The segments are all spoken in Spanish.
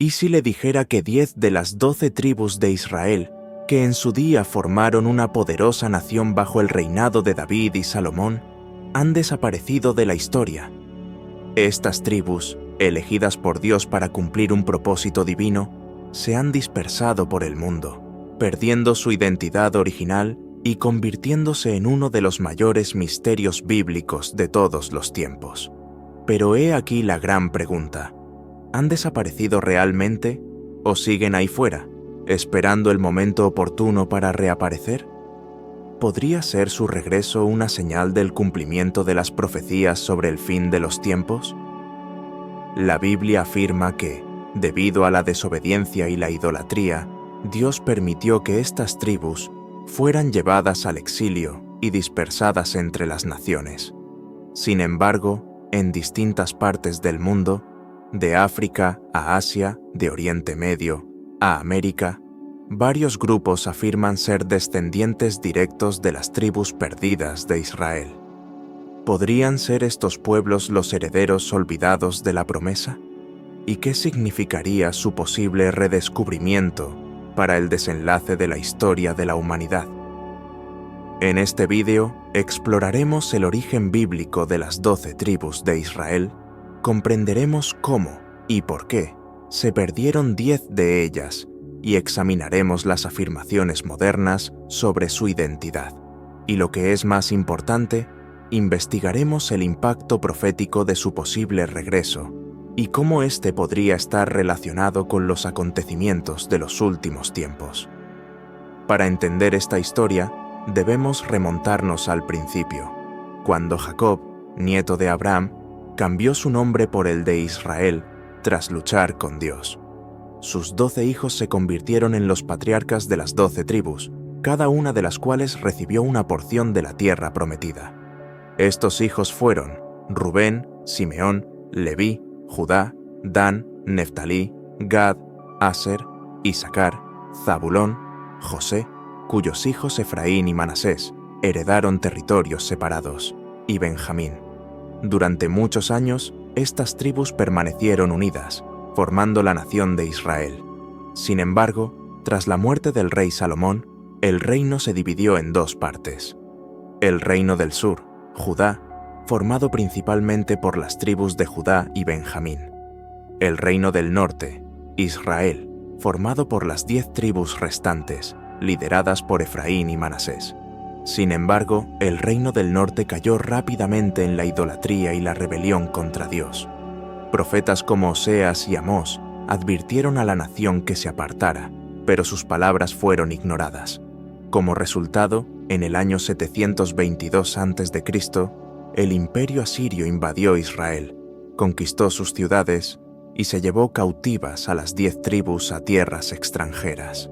¿Y si le dijera que 10 de las 12 tribus de Israel, que en su día formaron una poderosa nación bajo el reinado de David y Salomón, han desaparecido de la historia? Estas tribus, elegidas por Dios para cumplir un propósito divino, se han dispersado por el mundo, perdiendo su identidad original y convirtiéndose en uno de los mayores misterios bíblicos de todos los tiempos. Pero he aquí la gran pregunta: ¿han desaparecido realmente o siguen ahí fuera, esperando el momento oportuno para reaparecer? ¿Podría ser su regreso una señal del cumplimiento de las profecías sobre el fin de los tiempos? La Biblia afirma que, debido a la desobediencia y la idolatría, Dios permitió que estas tribus fueran llevadas al exilio y dispersadas entre las naciones. Sin embargo, en distintas partes del mundo, de África a Asia, de Oriente Medio a América, varios grupos afirman ser descendientes directos de las tribus perdidas de Israel. ¿Podrían ser estos pueblos los herederos olvidados de la promesa? ¿Y qué significaría su posible redescubrimiento para el desenlace de la historia de la humanidad? En este vídeo exploraremos el origen bíblico de las 12 tribus de Israel, comprenderemos cómo y por qué se perdieron 10 de ellas y examinaremos las afirmaciones modernas sobre su identidad. Y lo que es más importante, investigaremos el impacto profético de su posible regreso y cómo éste podría estar relacionado con los acontecimientos de los últimos tiempos. Para entender esta historia, debemos remontarnos al principio, cuando Jacob, nieto de Abraham, cambió su nombre por el de Israel tras luchar con Dios. Sus 12 hijos se convirtieron en los patriarcas de las 12 tribus, cada una de las cuales recibió una porción de la tierra prometida. Estos hijos fueron Rubén, Simeón, Leví, Judá, Dan, Neftalí, Gad, Aser, Isacar, Zabulón, José, cuyos hijos Efraín y Manasés heredaron territorios separados, y Benjamín. Durante muchos años, estas tribus permanecieron unidas, formando la nación de Israel. Sin embargo, tras la muerte del rey Salomón, el reino se dividió en dos partes. El reino del sur, Judá, formado principalmente por las tribus de Judá y Benjamín. El reino del norte, Israel, formado por las 10 tribus restantes, lideradas por Efraín y Manasés. Sin embargo, el reino del norte cayó rápidamente en la idolatría y la rebelión contra Dios. Profetas como Oseas y Amós advirtieron a la nación que se apartara, pero sus palabras fueron ignoradas. Como resultado, en el año 722 a.C., el imperio asirio invadió Israel, conquistó sus ciudades y se llevó cautivas a las 10 tribus a tierras extranjeras.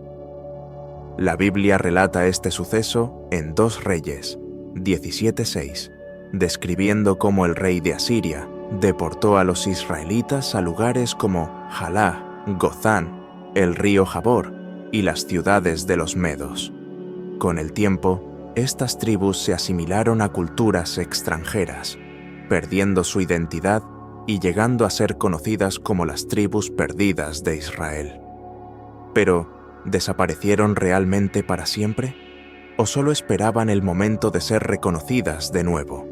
La Biblia relata este suceso en 2 Reyes 17:6, describiendo cómo el rey de Asiria deportó a los israelitas a lugares como Jalá, Gozán, el río Jabor y las ciudades de los medos. Con el tiempo, estas tribus se asimilaron a culturas extranjeras, perdiendo su identidad y llegando a ser conocidas como las tribus perdidas de Israel. Pero, ¿desaparecieron realmente para siempre? ¿O solo esperaban el momento de ser reconocidas de nuevo?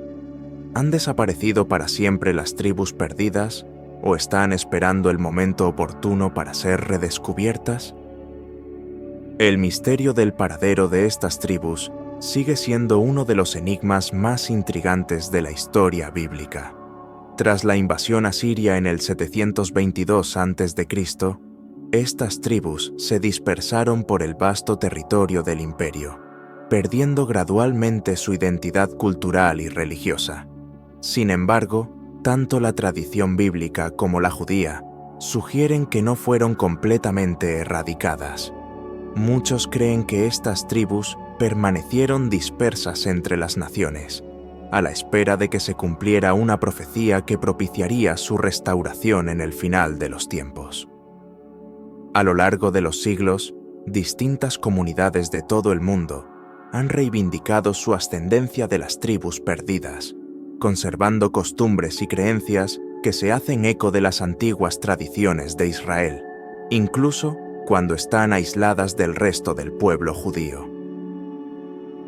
¿Han desaparecido para siempre las tribus perdidas o están esperando el momento oportuno para ser redescubiertas? El misterio del paradero de estas tribus sigue siendo uno de los enigmas más intrigantes de la historia bíblica. Tras la invasión asiria en el 722 a.C., estas tribus se dispersaron por el vasto territorio del imperio, perdiendo gradualmente su identidad cultural y religiosa. Sin embargo, tanto la tradición bíblica como la judía sugieren que no fueron completamente erradicadas. Muchos creen que estas tribus permanecieron dispersas entre las naciones, a la espera de que se cumpliera una profecía que propiciaría su restauración en el final de los tiempos. A lo largo de los siglos, distintas comunidades de todo el mundo han reivindicado su ascendencia de las tribus perdidas, conservando costumbres y creencias que se hacen eco de las antiguas tradiciones de Israel, incluso cuando están aisladas del resto del pueblo judío.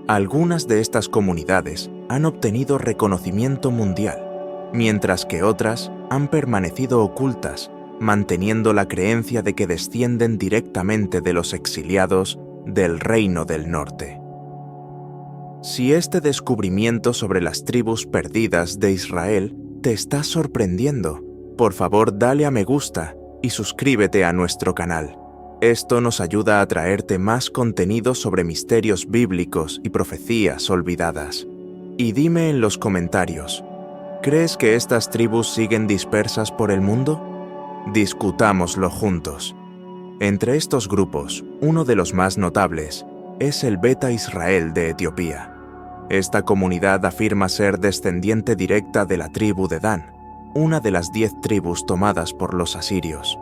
Algunas de estas comunidades han obtenido reconocimiento mundial, mientras que otras han permanecido ocultas, manteniendo la creencia de que descienden directamente de los exiliados del Reino del Norte. Si este descubrimiento sobre las tribus perdidas de Israel te está sorprendiendo, por favor dale a me gusta y suscríbete a nuestro canal. Esto nos ayuda a traerte más contenido sobre misterios bíblicos y profecías olvidadas. Y dime en los comentarios, ¿crees que estas tribus siguen dispersas por el mundo? Discutámoslo juntos. Entre estos grupos, uno de los más notables es el Beta Israel de Etiopía. Esta comunidad afirma ser descendiente directa de la tribu de Dan, una de las 10 tribus tomadas por los asirios.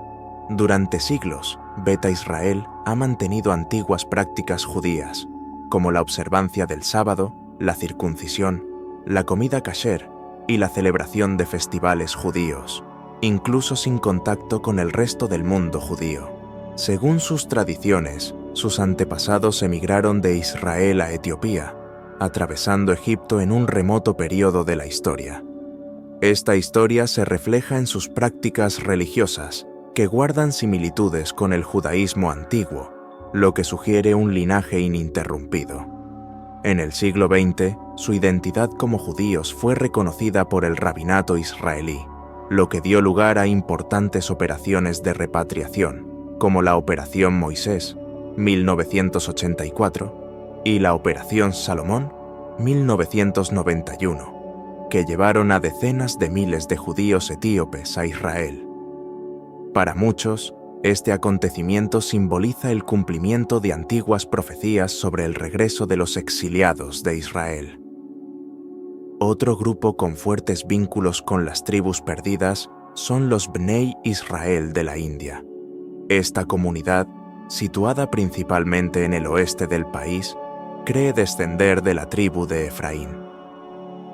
Durante siglos, Beta Israel ha mantenido antiguas prácticas judías, como la observancia del sábado, la circuncisión, la comida kasher y la celebración de festivales judíos, incluso sin contacto con el resto del mundo judío. Según sus tradiciones, sus antepasados emigraron de Israel a Etiopía, atravesando Egipto en un remoto periodo de la historia. Esta historia se refleja en sus prácticas religiosas, que guardan similitudes con el judaísmo antiguo, lo que sugiere un linaje ininterrumpido. En el siglo XX, su identidad como judíos fue reconocida por el rabinato israelí, lo que dio lugar a importantes operaciones de repatriación, como la Operación Moisés, 1984, y la Operación Salomón, 1991, que llevaron a decenas de miles de judíos etíopes a Israel. Para muchos, este acontecimiento simboliza el cumplimiento de antiguas profecías sobre el regreso de los exiliados de Israel. Otro grupo con fuertes vínculos con las tribus perdidas son los Bnei Israel de la India. Esta comunidad, situada principalmente en el oeste del país, cree descender de la tribu de Efraín.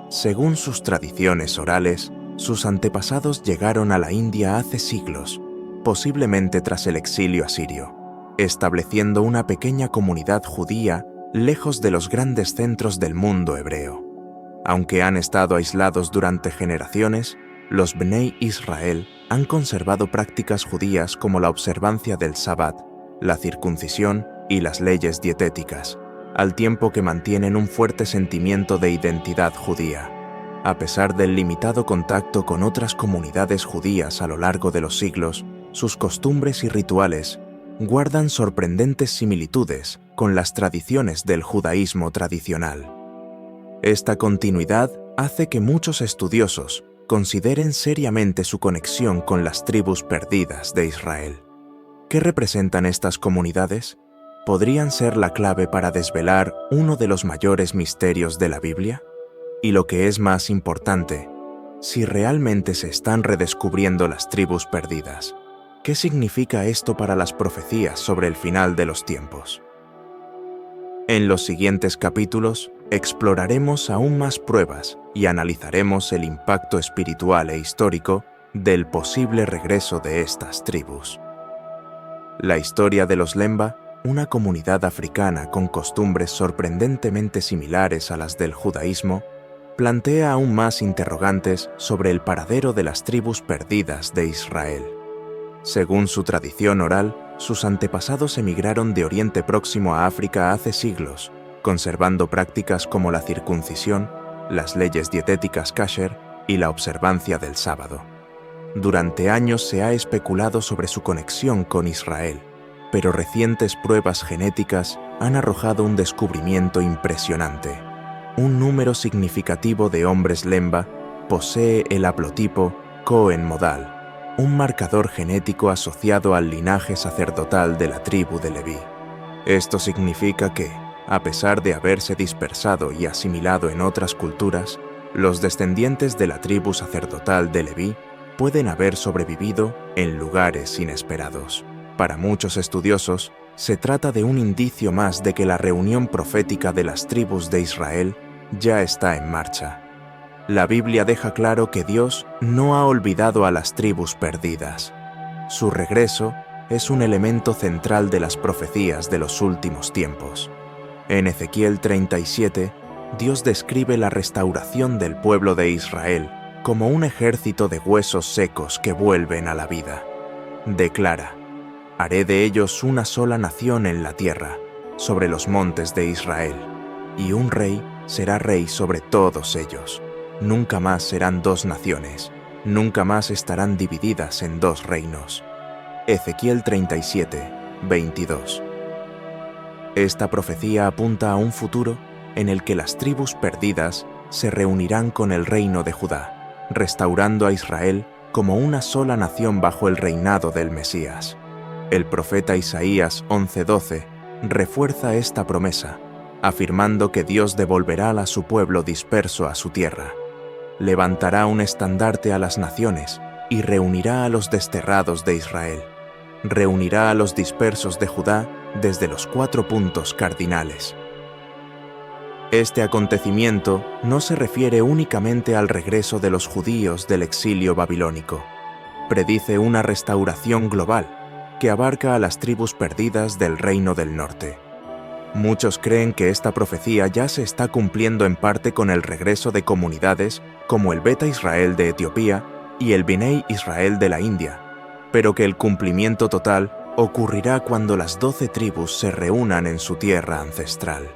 Según sus tradiciones orales, sus antepasados llegaron a la India hace siglos, posiblemente tras el exilio asirio, estableciendo una pequeña comunidad judía lejos de los grandes centros del mundo hebreo. Aunque han estado aislados durante generaciones, los Bnei Israel han conservado prácticas judías como la observancia del Sabbat, la circuncisión y las leyes dietéticas, al tiempo que mantienen un fuerte sentimiento de identidad judía. A pesar del limitado contacto con otras comunidades judías a lo largo de los siglos, sus costumbres y rituales guardan sorprendentes similitudes con las tradiciones del judaísmo tradicional. Esta continuidad hace que muchos estudiosos consideren seriamente su conexión con las tribus perdidas de Israel. ¿Qué representan estas comunidades? ¿Podrían ser la clave para desvelar uno de los mayores misterios de la Biblia? Y lo que es más importante, si realmente se están redescubriendo las tribus perdidas, ¿qué significa esto para las profecías sobre el final de los tiempos? En los siguientes capítulos, exploraremos aún más pruebas y analizaremos el impacto espiritual e histórico del posible regreso de estas tribus. La historia de los Lemba, una comunidad africana con costumbres sorprendentemente similares a las del judaísmo, plantea aún más interrogantes sobre el paradero de las tribus perdidas de Israel. Según su tradición oral, sus antepasados emigraron de Oriente Próximo a África hace siglos, conservando prácticas como la circuncisión, las leyes dietéticas kasher y la observancia del sábado. Durante años se ha especulado sobre su conexión con Israel, pero recientes pruebas genéticas han arrojado un descubrimiento impresionante. Un número significativo de hombres Lemba posee el haplotipo Cohen Modal, un marcador genético asociado al linaje sacerdotal de la tribu de Leví. Esto significa que, a pesar de haberse dispersado y asimilado en otras culturas, los descendientes de la tribu sacerdotal de Leví pueden haber sobrevivido en lugares inesperados. Para muchos estudiosos, se trata de un indicio más de que la reunión profética de las tribus de Israel ya está en marcha. La Biblia deja claro que Dios no ha olvidado a las tribus perdidas. Su regreso es un elemento central de las profecías de los últimos tiempos. En Ezequiel 37, Dios describe la restauración del pueblo de Israel como un ejército de huesos secos que vuelven a la vida. Declara: haré de ellos una sola nación en la tierra, sobre los montes de Israel, y un rey será rey sobre todos ellos. Nunca más serán dos naciones, nunca más estarán divididas en dos reinos. Ezequiel 37, 22. Esta profecía apunta a un futuro en el que las tribus perdidas se reunirán con el reino de Judá, restaurando a Israel como una sola nación bajo el reinado del Mesías. El profeta Isaías 11:12 refuerza esta promesa, afirmando que Dios devolverá a su pueblo disperso a su tierra. Levantará un estandarte a las naciones y reunirá a los desterrados de Israel. Reunirá a los dispersos de Judá desde los 4 puntos cardinales. Este acontecimiento no se refiere únicamente al regreso de los judíos del exilio babilónico. Predice una restauración global que abarca a las tribus perdidas del Reino del Norte. Muchos creen que esta profecía ya se está cumpliendo en parte con el regreso de comunidades como el Beta Israel de Etiopía y el Bnei Israel de la India, pero que el cumplimiento total ocurrirá cuando las 12 tribus se reúnan en su tierra ancestral.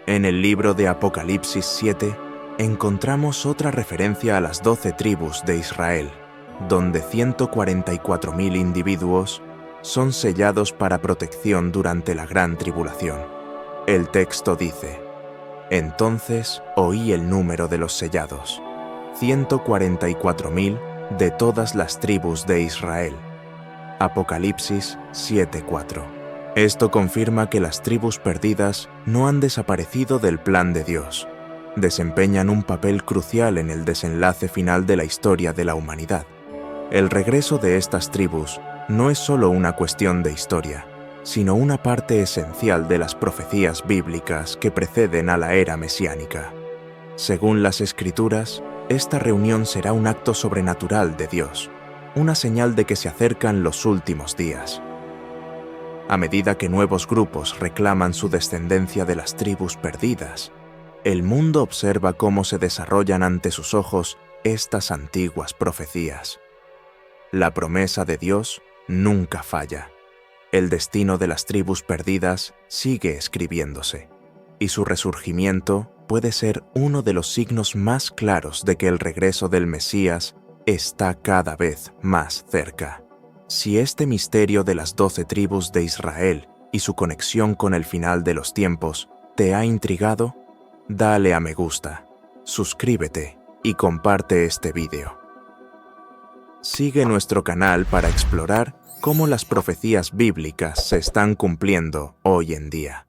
En el libro de Apocalipsis 7 encontramos otra referencia a las 12 tribus de Israel, donde 144.000 individuos son sellados para protección durante la gran tribulación. El texto dice: entonces oí el número de los sellados, 144.000 de todas las tribus de Israel. Apocalipsis 7:4. Esto confirma que las tribus perdidas no han desaparecido del plan de Dios. Desempeñan un papel crucial en el desenlace final de la historia de la humanidad. El regreso de estas tribus no es solo una cuestión de historia, sino una parte esencial de las profecías bíblicas que preceden a la era mesiánica. Según las Escrituras, esta reunión será un acto sobrenatural de Dios, una señal de que se acercan los últimos días. A medida que nuevos grupos reclaman su descendencia de las tribus perdidas, el mundo observa cómo se desarrollan ante sus ojos estas antiguas profecías. La promesa de Dios nunca falla. El destino de las tribus perdidas sigue escribiéndose, y su resurgimiento puede ser uno de los signos más claros de que el regreso del Mesías está cada vez más cerca. Si este misterio de las 12 tribus de Israel y su conexión con el final de los tiempos te ha intrigado, dale a me gusta, suscríbete y comparte este vídeo. Sigue nuestro canal para explorar cómo las profecías bíblicas se están cumpliendo hoy en día.